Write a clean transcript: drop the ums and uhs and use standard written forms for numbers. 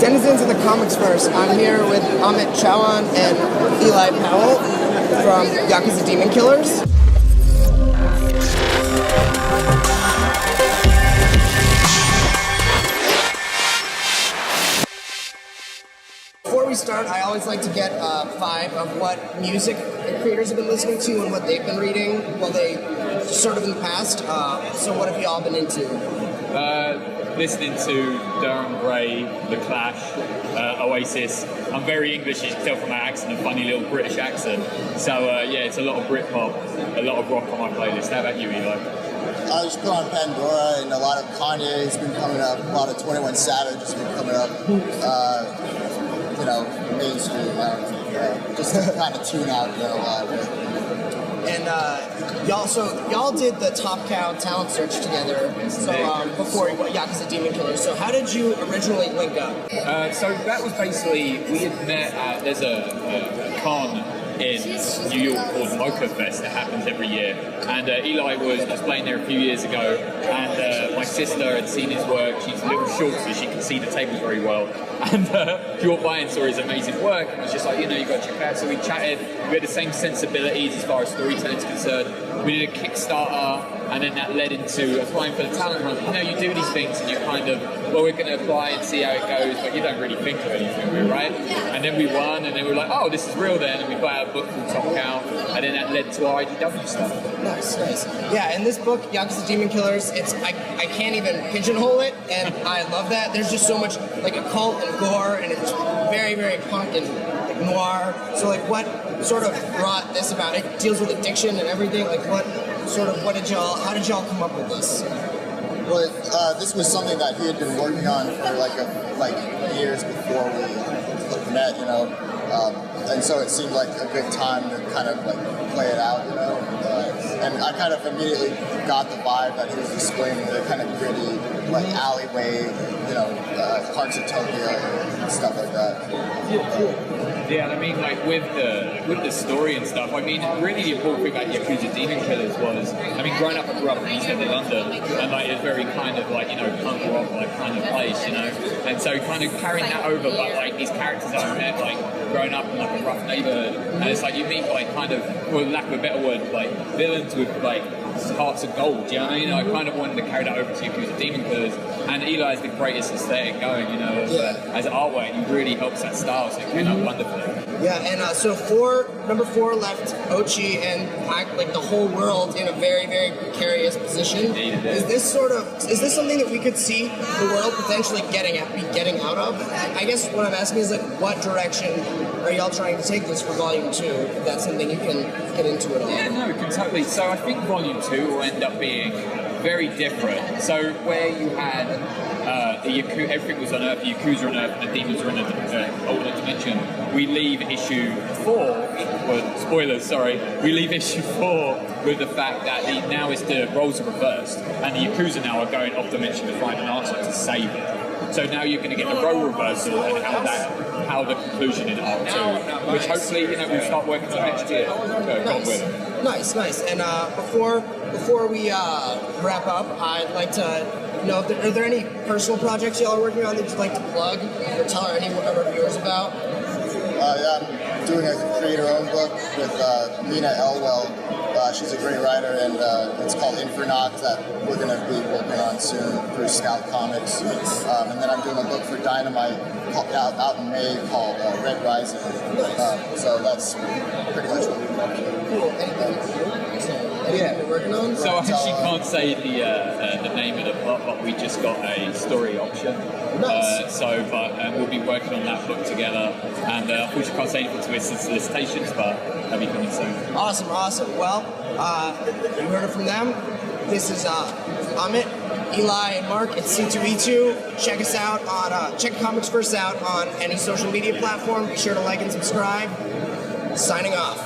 Denizens of the Comics Verse. I'm here with Amit, Chauhan, and Eli Powell from Yakuza Demon Killers. Before we start, I always like to get a vibe of what music creators have been listening to and what they've been reading while they sort of in the past. So what have you all been into? Listening to Durham Gray, The Clash, Oasis. I'm very English, you can tell from my accent, a funny little British accent. So yeah, it's a lot of Britpop, a lot of rock on my playlist. How about you, Eli? I just put on Pandora, and a lot of Kanye has been coming up, a lot of 21 Savage has been coming up. Mainstream, just to kind of tune out, live with. And y'all did the Top Cow talent search together. So before Yakuza Demon Killers. So how did you originally link up? So that was basically, we had met at, there's a con in New York called Mocha Fest that happens every year, and Eli was playing there a few years ago, and my sister had seen his work. She's a little short so she can see the tables very well, and she walked by and saw his amazing work and was just like, you got to check out. So we chatted, we had the same sensibilities as far as storytelling is concerned. We did a Kickstarter, and then that led into applying for the talent run. You do these things and you kind of, we're going to apply and see how it goes, but you don't really think of anything, right? And then we won, and then we were like, oh, this is real then, and we got out a book called Top Cow, and then that led to our IDW stuff. Nice. Yeah, in this book, Yakuza Demon Killers, I can't even pigeonhole it, and I love that. There's just so much like occult and gore, and it's very, very punk and like noir. So what sort of brought this about? It deals with addiction and everything. How did y'all come up with this? Well, this was something that he had been working on for years before we met, and so it seemed like a good time to kind of play it out, and I kind of immediately got the vibe that he was explaining, the kind of gritty, alleyway, parts of Tokyo and stuff like that. Cool. Yeah, I mean, with the story and stuff, really the important thing about Yakuza Demon Killers was, growing up, I grew up in East End of London, and it was very kind of punk rock kind of place, and so kind of carrying that over, but these characters that I met, growing up in a rough neighborhood, and it's you meet kind of, for lack of a better word, villains with hearts of gold, you know what I mean? I kind of wanted to carry that over to Yakuza Demon Killers, and Eli is the greatest aesthetic going, as artwork, he really helps that style, so it came out wonderfully. Yeah, and so number 4 left Ochi and the whole world in a very, very precarious position. Is this something that we could see the world potentially getting out of? I guess what I'm asking is what direction are y'all trying to take this for Volume 2? If that's something you can get into at all. Yeah, no, we can totally. So I think Volume 2 will end up being very different. So where you had everything was on Earth, the Yakuza on Earth, and the demons are in an alternate dimension. We leave issue 4. Spoilers, sorry. We leave issue 4 with the fact that now the roles are reversed, and the Yakuza now are going off dimension to find an answer to save it. So now you're going to get the role reversal and how the conclusion in Arc 2, which hopefully we'll start working on next year. God willing. Nice. And before we wrap up, I'd like to know are there any personal projects y'all are working on that you'd like to plug or tell any of our viewers about? Yeah, I'm doing a creator-owned book with Mina Elwell. She's a great writer, and it's called Infernoct that we're going to be working on soon through Scout Comics. And then I'm doing a book for Dynamite out in May called Red Rising. So that's pretty much what we're up to. Cool. Anything you're working on? So I actually can't say the name of the book, but we just got a story option. Nice. We'll be working on that book together, and unfortunately can't say anything to its solicitations, but that'll be coming soon. Awesome. Well, you heard it from them. This is Amit, Eli, and Mark at C2E2. Check us out check Comics First out on any social media platform. Be sure to like and subscribe. Signing off.